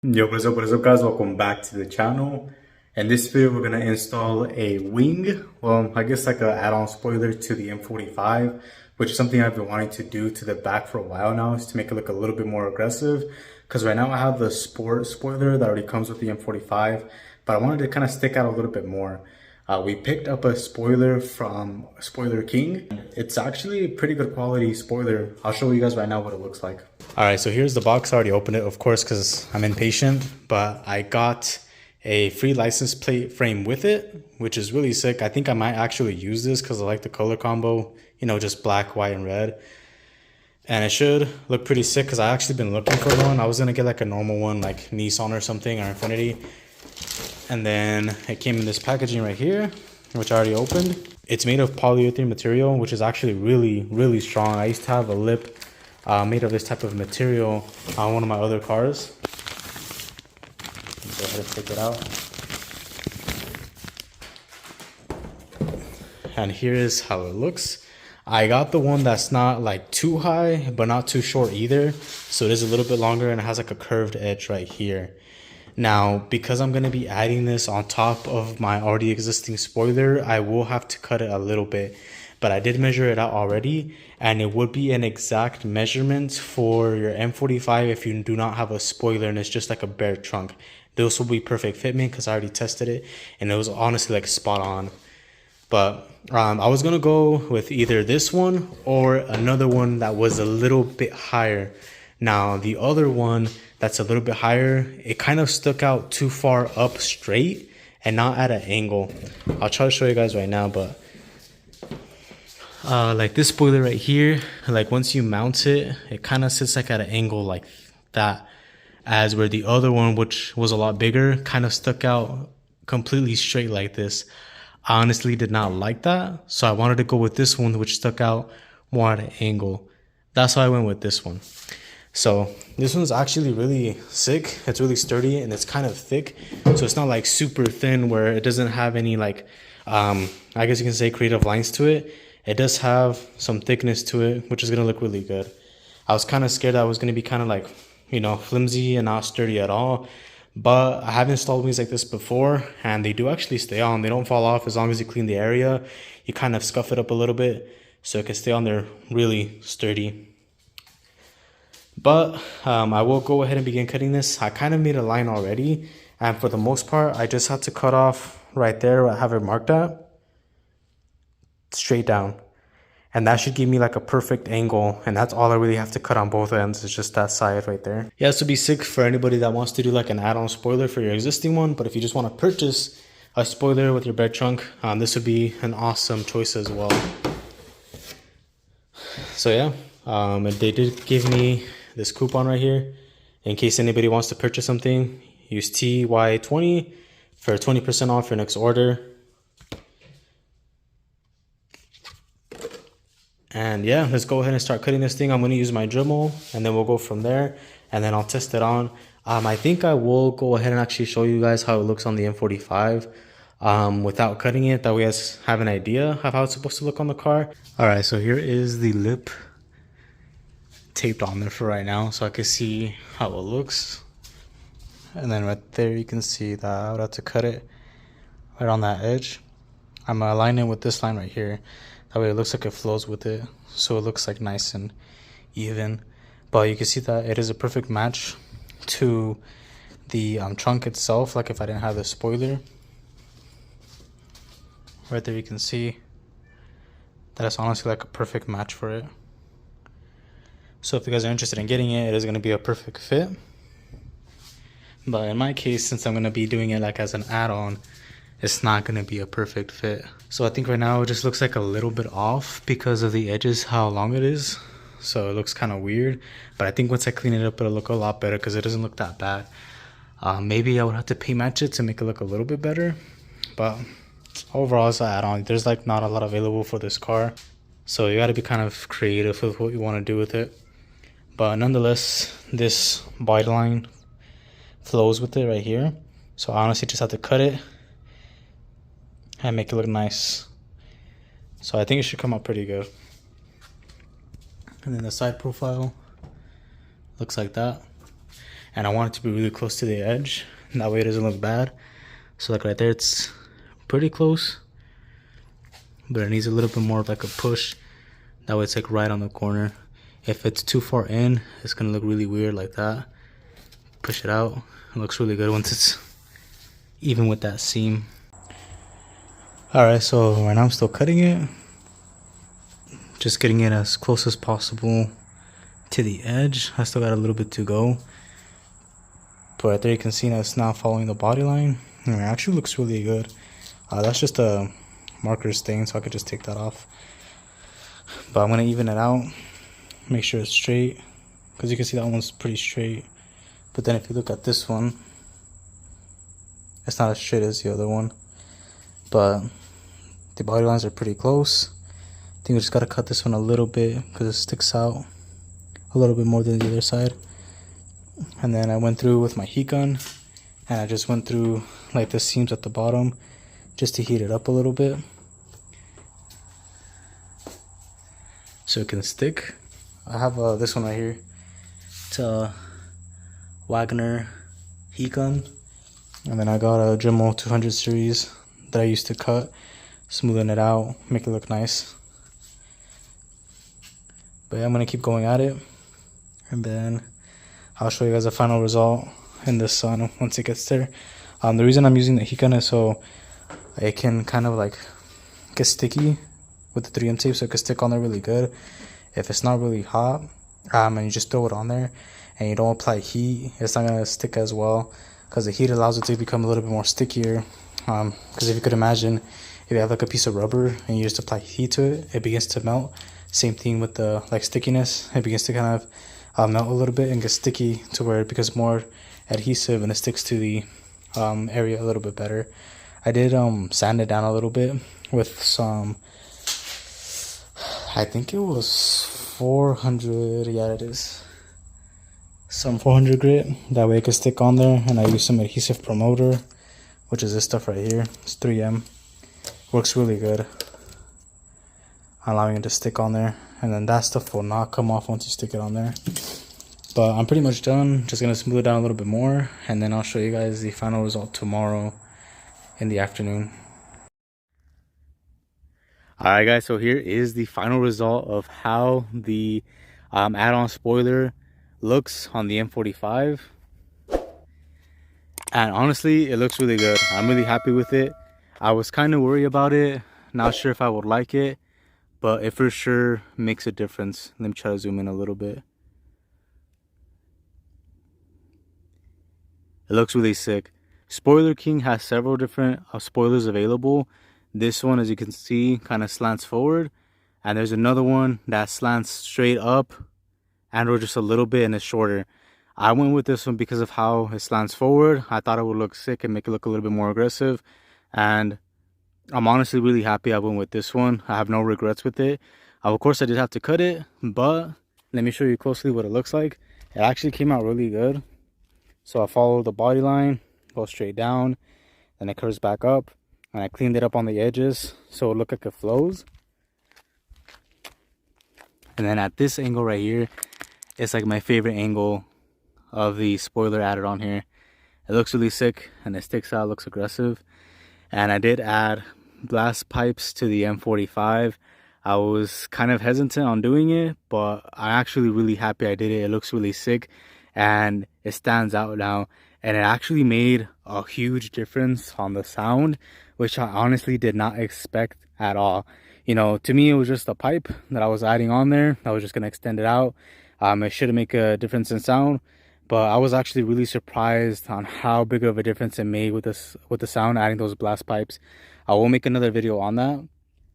Yo, what is up guys? Welcome back to the channel. In this video, we're gonna install a wing. Well, I guess like an add-on spoiler to the M45, which is something I've been wanting to do to the back for a while now, is to make it look a little bit more aggressive. Because right now I have the sport spoiler that already comes with the M45, but I wanted to kind of stick out a little bit more. We picked up a spoiler from Spoiler King. It's actually a pretty good quality spoiler. I'll show you guys right now what it looks like. All right, so here's the box. I already opened it, of course, because I'm impatient, but I got a free license plate frame with it, which is really sick. I think I might actually use this because I like the color combo, you know, just black, white, and red. And it should look pretty sick because I actually been looking for one. I was gonna get like a normal one, like Nissan or something, or Infinity. And then it came in this packaging right here, which I already opened. It's made of polyurethane material, which is actually really, really strong. I used to have a lip made of this type of material on one of my other cars. Go ahead and take it out. And here is how it looks. I got the one that's not like too high, but not too short either. So it is a little bit longer and it has like a curved edge right here. Now, because I'm going to be adding this on top of my already existing spoiler, I will have to cut it a little bit. But I did measure it out already, and it would be an exact measurement for your M45 if you do not have a spoiler and it's just like a bare trunk. This will be perfect fitment because I already tested it, and it was honestly like spot on. But I was going to go with either this one or another one that was a little bit higher. Now, the other one that's a little bit higher, it kind of stuck out too far up straight and not at an angle. I'll try to show you guys right now, but like this spoiler right here, like once you mount it, it kind of sits like at an angle like that, as where the other one, which was a lot bigger, kind of stuck out completely straight like this. I honestly did not like that, so I wanted to go with this one, which stuck out more at an angle. That's why I went with this one. So this one's actually really sick. It's really sturdy and it's kind of thick, so it's not like super thin where it doesn't have any like I guess you can say creative lines to it. It does have some thickness to it, which is gonna look really good. I was kind of scared that it was gonna be kind of like, you know, flimsy and not sturdy at all, but I have installed wings like this before and they do actually stay on. They don't fall off as long as you clean the area. You kind of scuff it up a little bit so it can stay on there really sturdy. But I will go ahead and begin cutting this. I kind of made a line already, and for the most part I just had to cut off right there where I have it marked at, straight down, and that should give me like a perfect angle, and that's all I really have to cut on both ends, is just that side right there. Yeah, this would be sick for anybody that wants to do like an add-on spoiler for your existing one, but if you just want to purchase a spoiler with your bed trunk, this would be an awesome choice as well. So yeah, they did give me this coupon right here in case anybody wants to purchase something. Use TY20 for 20% off your next order. And yeah, let's go ahead and start cutting this thing. I'm going to use my Dremel and then we'll go from there, and then I'll test it on. I think I will go ahead and actually show you guys how it looks on the M45 without cutting it. That way you guys have an idea of how it's supposed to look on the car. All right, so here is the lip taped on there for right now, so I can see how it looks. And then right there you can see that I would have to cut it right on that edge. I'm gonna align it with this line right here, that way it looks like it flows with it, so it looks like nice and even. But you can see that it is a perfect match to the trunk itself, like if I didn't have the spoiler. Right there you can see that it's honestly like a perfect match for it. So if you guys are interested in getting it, it is going to be a perfect fit. But in my case, since I'm going to be doing it like as an add-on, it's not going to be a perfect fit. So I think right now it just looks like a little bit off because of the edges, how long it is. So it looks kind of weird. But I think once I clean it up, it'll look a lot better because it doesn't look that bad. Maybe I would have to paint match it to make it look a little bit better. But overall, it's an add-on. There's like not a lot available for this car. So you got to be kind of creative with what you want to do with it. But nonetheless, this body line flows with it right here. So I honestly just have to cut it and make it look nice. So I think it should come out pretty good. And then the side profile looks like that. and I want it to be really close to the edge. And that way it doesn't look bad. So like right there, it's pretty close, but it needs a little bit more of like a push. That way it's like right on the corner. If it's too far in, it's gonna look really weird like that. Push it out. It looks really good once it's even with that seam. Alright, so right now I'm still cutting it. Just getting it as close as possible to the edge. I still got a little bit to go. But right there you can see that it's now following the body line. And it actually looks really good. That's just a marker stain, so I could just take that off. But I'm going to even it out. Make sure it's straight. Because you can see that one's pretty straight. But then if you look at this one, it's not as straight as the other one. But the body lines are pretty close. I think we just got to cut this one a little bit because it sticks out a little bit more than the other side. And then I went through with my heat gun and I just went through like the seams at the bottom just to heat it up a little bit so it can stick. I have this one right here. It's a Wagner heat gun, and then I got a Dremel 200 series that I used to cut, smoothing it out, make it look nice. But yeah, I'm gonna keep going at it, and then I'll show you guys the final result in the sun once it gets there. The reason I'm using the heat gun is so it can kind of like get sticky with the 3M tape, so it can stick on there really good. If it's not really hot, and you just throw it on there and you don't apply heat, it's not gonna stick as well because the heat allows it to become a little bit more stickier. Because if you could imagine, if you have like a piece of rubber and you just apply heat to it, it begins to melt. Same thing with the like stickiness, it begins to kind of melt a little bit and get sticky to where it becomes more adhesive and it sticks to the area a little bit better. I did sand it down a little bit with some, I think it was 400, yeah it is, some 400 grit, that way it could stick on there. And I used some adhesive promoter, which is this stuff right here. It's 3M, works really good, allowing it to stick on there, and then that stuff will not come off once you stick it on there. But I'm pretty much done, just gonna smooth it down a little bit more, and then I'll show you guys the final result tomorrow in the afternoon. Alright guys, so here is the final result of how the add-on spoiler looks on the M45. And honestly, it looks really good. I'm really happy with it. I was kind of worried about it, not sure if I would like it, but it for sure makes a difference. Let me try to zoom in a little bit. It looks really sick. Spoiler King has several different spoilers available. This one, as you can see, kind of slants forward, and there's another one that slants straight up and or just a little bit and is shorter. I went with this one because of how it slants forward. I thought it would look sick and make it look a little bit more aggressive, and I'm honestly really happy I went with this one. I have no regrets with it. Of course I did have to cut it, but let me show you closely what it looks like. It actually came out really good. So I followed the body line, go straight down, then it curves back up, and I cleaned it up on the edges so it looked like it flows. And then at this angle right here, it's like my favorite angle of the spoiler added on here. It looks really sick and it sticks out, looks aggressive. And I did add blast pipes to the M45. I was kind of hesitant on doing it, but I'm actually really happy I did it. It looks really sick and it stands out now, and it actually made a huge difference on the sound, which I honestly did not expect at all. You know, to me it was just a pipe that I was adding on there. I was just going to extend it out. It shouldn't make a difference in sound, but I was actually really surprised on how big of a difference it made with the sound, adding those blast pipes. I will make another video on that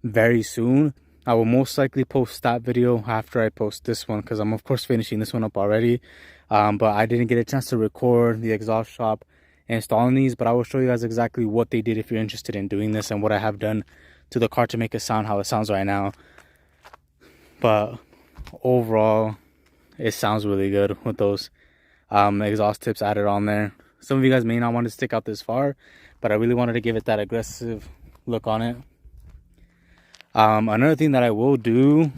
very soon. I will most likely post that video after I post this one, because I'm of course finishing this one up already. But I didn't get a chance to record the exhaust shop installing these, but I will show you guys exactly what they did if you're interested in doing this, and what I have done to the car to make it sound how it sounds right now. But overall, it sounds really good with those exhaust tips added on there. Some of you guys may not want to stick out this far, but I really wanted to give it that aggressive look on it. Another thing that I will do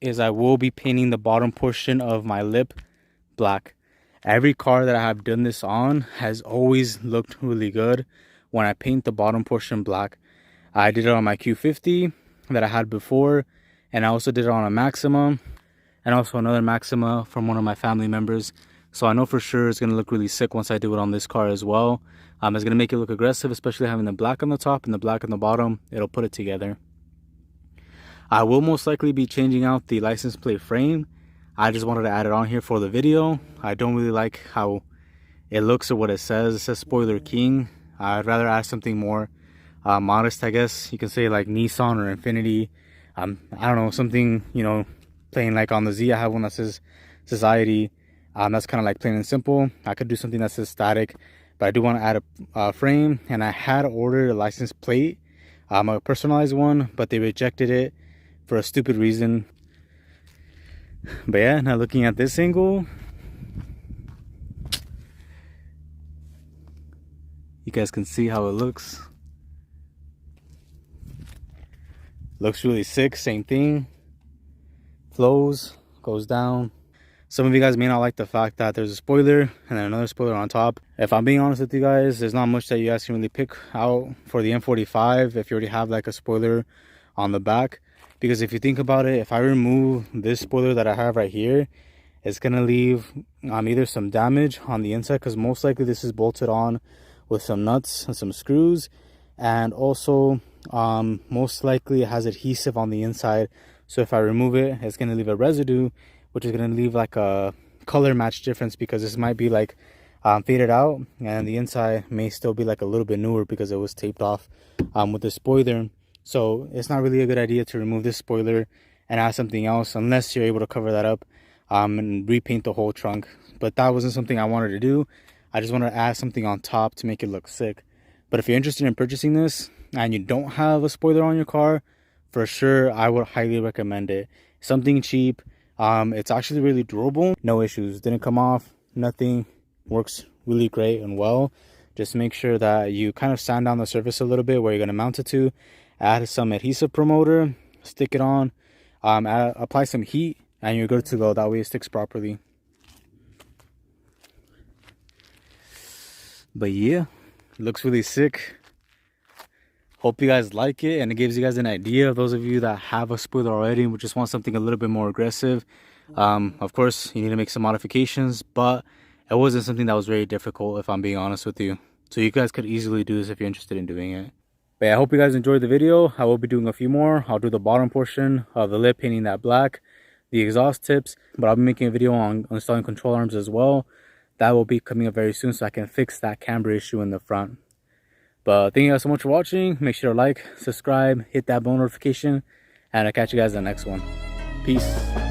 is I will be painting the bottom portion of my lip black. Every car that I have done this on has always looked really good when I paint the bottom portion black. I did it on my Q50 that I had before, and I also did it on a Maxima, and also another Maxima from one of my family members. So I know for sure it's gonna look really sick once I do it on this car as well. It's gonna make it look aggressive, especially having the black on the top and the black on the bottom. It'll put it together. I will most likely be changing out the license plate frame. I just wanted to add it on here for the video. I don't really like how it looks or what it says. It says Spoiler King. I'd rather add something more modest, I guess. You can say like Nissan or Infinity. I don't know, something, you know, plain like on the Z. I have one that says Society. That's kind of like plain and simple. I could do something that says Static, but I do want to add a frame. And I had ordered a license plate, a personalized one, but they rejected it for a stupid reason. But yeah, now looking at this angle, you guys can see how it looks. Looks really sick. Same thing, flows, goes down. Some of you guys may not like the fact that there's a spoiler and then another spoiler on top. If I'm being honest with you guys, there's not much that you guys can really pick out for the M45 if you already have like a spoiler on the back. Because if you think about it, if I remove this spoiler that I have right here, it's gonna leave either some damage on the inside, because most likely this is bolted on with some nuts and some screws, and also most likely it has adhesive on the inside. So if I remove it, it's gonna leave a residue, which is gonna leave like a color match difference, because this might be like faded out, and the inside may still be like a little bit newer because it was taped off with the spoiler. So it's not really a good idea to remove this spoiler and add something else unless you're able to cover that up and repaint the whole trunk. But that wasn't something I wanted to do. I just wanted to add something on top to make it look sick. But if you're interested in purchasing this and you don't have a spoiler on your car, for sure I would highly recommend it. Something cheap. It's actually really durable. No issues. Didn't come off. Nothing. Works really great and well. Just make sure that you kind of sand down the surface a little bit where you're going to mount it to. Add some adhesive promoter, stick it on, apply some heat, and you're good to go. That way it sticks properly. But yeah, looks really sick. Hope you guys like it, and it gives you guys an idea. Those of you that have a spoiler already and just want something a little bit more aggressive, of course you need to make some modifications, but it wasn't something that was very difficult, if I'm being honest with you. So you guys could easily do this if you're interested in doing it. But yeah, I hope you guys enjoyed the video. I will be doing a few more. I'll do the bottom portion of the lip, painting that black, the exhaust tips, but I'll be making a video on installing control arms as well. That will be coming up very soon so I can fix that camber issue in the front. But thank you guys so much for watching. Make sure to like, subscribe, hit that bell notification, and I'll catch you guys in the next one. Peace.